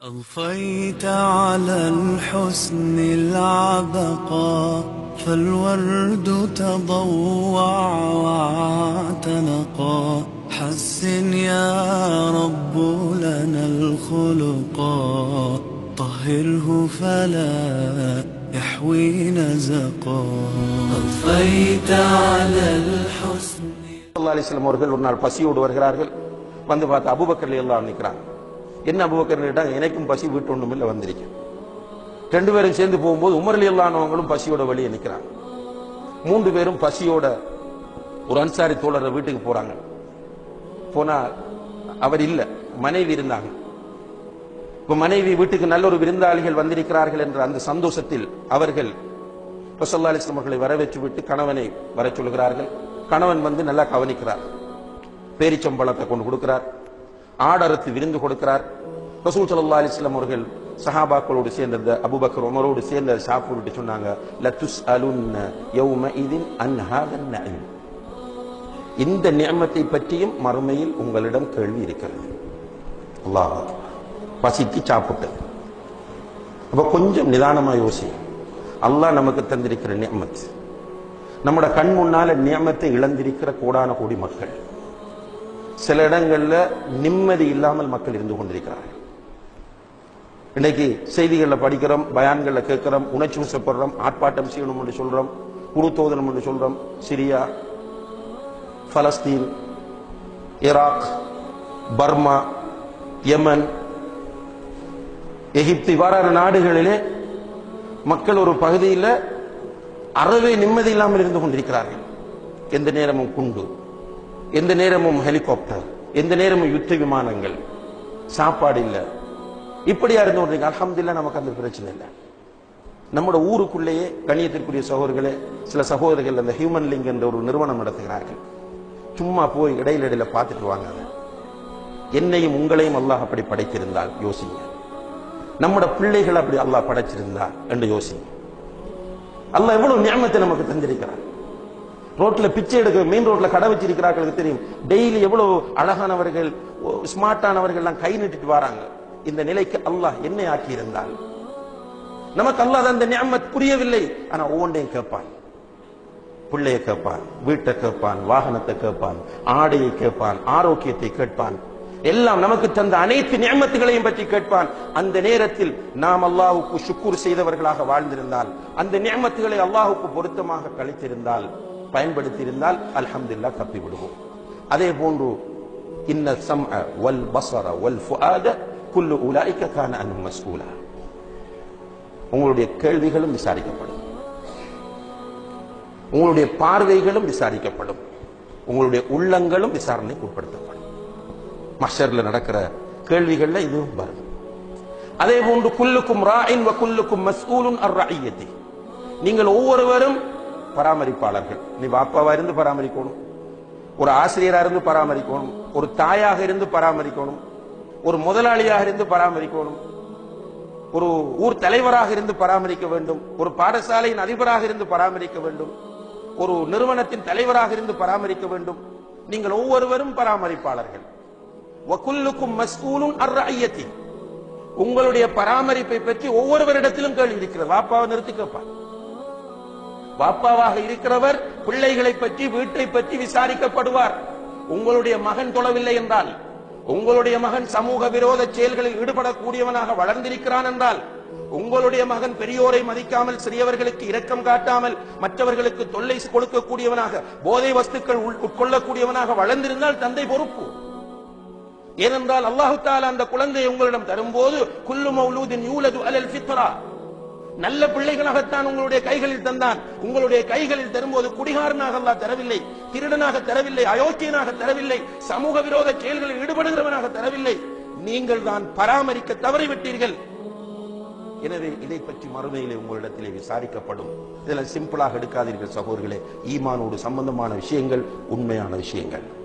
أضفيت على الحسن العبقى فالورد تضوع واعتنقا حسن يا رب لنا الخلقا طهره فلا يحوي نزقا أضفيت على الحسن ஸல்லல்லாஹு அலைஹி வஸல்லம் அவர்கள் ஒரு நாள் பசியோடு வருகிறார்கள். வந்து பார்த்து அபூபக்கர் ரலியல்லாஹு அன்ஹு நிற்கிறாங்க. என்ன அபூபக்கர் கேட்டாங்க, எனக்கும் பசி வீட்டு ஒன்றும் இல்லை வந்திருக்கேன். ரெண்டு பேரும் சேர்ந்து போகும்போது உமர் ரலியல்லாஹு அன்ஹுங்களும் பசியோட வெளியே நிற்கிறாங்க. மூன்று பேரும் பசியோட ஒரு அன்சாரி தோழர் வீட்டுக்கு போறாங்க. போனா அவர் இல்ல, மனைவி இருந்தாங்க. இப்ப மனைவி வீட்டுக்கு நல்ல ஒரு விருந்தாளிகள் வந்திருக்கிறார்கள் என்ற அந்த சந்தோஷத்தில் அவர்கள் ஸல்லல்லாஹு அலைஹி வஸல்லம் அவர்களை வரவேற்று விட்டு கணவனை வர சொல்கிறார்கள். கணவன் வந்து நல்லா கவனிக்கிறார். பேரிச்சம்பழத்தை கொண்டு கொடுக்கிறார், ஆடறுத்து விருந்து கொடுக்கிறார். ரசூல் ஸல்லல்லாஹு அலைஹி வஸல்லம் அவர்கள் சஹாபாக்களோடு சேர்ந்த அபூபக்கர் உமரோடு சேர்ந்து சாப்பிட்டு சொன்னாங்க, லதுஸ்அலுன்ன யௌமஇதின் அன் ஹாதன் நஈம். இந்த நிஅமத்தை பற்றியும் மறுமையில் உங்களிடம் கேள்வி இருக்கிறது. அல்லாஹ் அக்பர். பசிக்கு சாப்பிட்டு அப்ப கொஞ்சம் நிதானமா யோசி. அல்லாஹ் நமக்கு தந்திருக்கிற நிஅமத், நம்முடைய கண் முன்னால நியமத்தை இழந்திருக்கிற கோடான கோடி மக்கள், சில இடங்கள்ல நிம்மதி இல்லாமல் மக்கள் இருந்து கொண்டிருக்கிறார்கள். இன்னைக்கு செய்திகளில் படிக்கிறோம், பயான்கள்ல கேட்கிறோம், உணர்ச்சி வசப்படுறோம், ஆர்ப்பாட்டம் செய்யணும் என்று சொல்றோம், குருத்தோதனம் என்று சொல்றோம். சிரியா, பலஸ்தீன், ஈராக், பர்மா, யமன், எகிப்து இவ்வாறான நாடுகளிலே மக்கள் ஒரு பகுதியில் அறவே நிம்மதி இல்லாமல் இருந்து கொண்டிருக்கிறார்கள். எந்த நேரமும் குண்டு, எந்த நேரமும் ஹெலிகாப்டர், எந்த நேரமும் யுத்த விமானங்கள், சாப்பாடு இல்லை. இப்படியா இருந்து கொண்டிருக்க. அல்ஹம்துலில்லாஹ் நமக்கு அந்த பிரச்சனை இல்லை. நம்முடைய ஊருக்குள்ளேயே கண்ணியத்திற்குரிய சகோதரர்களே, சில சகோதரர்கள் அந்த ஹியூமன் லிங்க் என்ற ஒரு நிறுவனம் நடத்துகிறார்கள். சும்மா போய் இடையில பார்த்துட்டு வாங்க. என்னையும் உங்களையும் அல்லாஹ் அப்படி படைத்திருந்தால் யோசிங்க. நம்முடைய பிள்ளைகள் அப்படி அல்லாஹ் படைச்சிருந்தால் என்று யோசிங்க. அல்லாஹ் எவ்வளவு நியமத்தை நமக்கு தந்திருக்கிறார். ரோட்ல பிச்சை எடுக்க, மெயின் ரோட்ல கடை வச்சிருக்கிறார்களுக்கு தெரியும், டெய்லி எவ்வளவு அழகானவர்கள், ஸ்மார்ட்டானவர்கள் எல்லாம் கை நீட்டிட்டு வராங்க. இந்த நிலைக்கு அல்லாஹ் என்னை ஆக்கி இருந்தால், நமக்கு அல்லாஹ் அந்த நியமத் புரியவில்லை. ஆனா ஒவ்வொன்றையும் கேட்பான். பிள்ளையை கேட்பான், வீட்டை கேட்பான், வாகனத்தை கேட்பான், ஆடையை கேட்பான், ஆரோக்கியத்தை கேட்பான், எல்லாம் நமக்கு தந்த அனைத்து நியமத்துகளையும் பற்றி கேட்பான். அந்த நேரத்தில் நாம் அல்லாஹ்வுக்கு ஷுக்ர் செய்தவர்களாக வாழ்ந்திருந்தால், அந்த நியமத்துகளை அல்லாஹ்வுக்கு பொருத்தமாக கழித்திருந்தால், பயன்படுத்தி இருந்தால், அல்ஹம்துலில்லாஹ் தப்பி விடுவோம். அதே போன்று இன்ன ஸம்அ வல் பஸர வல் ஃபுஆத குல்லு உலைக கான அன்ஹு மஸ்ஊலா. உங்களுடைய கேள்விகளும் விசாரிக்கப்படும், உங்களுடைய பார்வைகளும் விசாரிக்கப்படும், உங்களுடைய உள்ளங்களும் விசாரணைக்கு உட்படுத்தப்படும். மஹ்ஷர்ல நடக்கிற கேள்விகள்ல இதுவும் வரும். அதே போன்று குல்லுக்கும் ராஇன் வ குல்லுக்கும் மஸ்ஊலுன் அர் ரஇயத்தி. நீங்கள் ஒவ்வொருவரும் பராமரிப்பாளர்கள். நீ பாப்பாவா இருந்து பராமரிக்கணும், ஒரு ஆசிரியரா இருந்து பராமரிக்கணும், ஒரு தாயாக இருந்து பராமரிக்கணும், ஒரு முதலாளியாக இருந்து பராமரிக்கணும், ஒரு ஊர் தலைவராக இருந்து பராமரிக்க வேண்டும், ஒரு பாடசாலையின் அதிபராக இருந்து பராமரிக்க வேண்டும், ஒரு நிறுவனத்தின் தலைவராக இருந்து பராமரிக்க வேண்டும். நீங்கள் ஒவ்வொருவரும் பராமரிப்பாளர்கள். வகுல்லுக்கும் மஸ்ஊலுன் அர் ரஇயத்தி. உங்களுடைய பராமரிப்பை பற்றி ஒவ்வொருவரிடத்திலும் கேள்வி இருக்கிறது. வாப்பாவை நிறுத்தி கேட்பார். வாப்பாவாக இருக்கிறவர் பிள்ளைகளை பற்றி, வீட்டை பற்றி விசாரிக்கப்படுவார். உங்களுடைய மகன் தொழவில்லை என்றால், உங்களுடைய மகன் சமூக விரோத செயல்களில் ஈடுபடக்கூடியவனாக வளர்ந்திருக்கிறான் என்றால், உங்களுடைய மகன் பெரியோரை மதிக்காமல், சிறியவர்களுக்கு இரக்கம் காட்டாமல், மற்றவர்களுக்கு தொல்லை கொடுக்கக்கூடியவனாக, போதை வஸ்துக்கள் உட்கொள்ளக்கூடியவனாக வளர்ந்திருந்தால் தந்தை பொறுப்பு. ஏனென்றால் அல்லாஹு தஆலா அந்த குழந்தையை உங்களிடம் தரும்போது, குல்லு மௌலூதின் யூலது அலல் ஃபித்ரா, நல்ல பிள்ளைகளாகத்தான் உங்களுடைய கைகளில் தந்தான். உங்களுடைய கைகளில் தரும்போது குடிகாரனாக அல்லாஹ் தரவில்லை, திருடனாக தரவில்லை, அயோக்கியனாக தரவில்லை, சமூக விரோத செயல்களில் ஈடுபடுகிறவனாக தரவில்லை. நீங்கள் தான் பராமரிக்க தவறிவிட்டீர்கள். எனவே இதை பற்றி மறுமையிலே உங்களிடத்திலே விசாரிக்கப்படும். இதெல்லாம் சிம்பிளாக எடுக்காதீர்கள் சகோதரர்களே. ஈமானோடு சம்பந்தமான விஷயங்கள் உண்மையான விஷயங்கள்.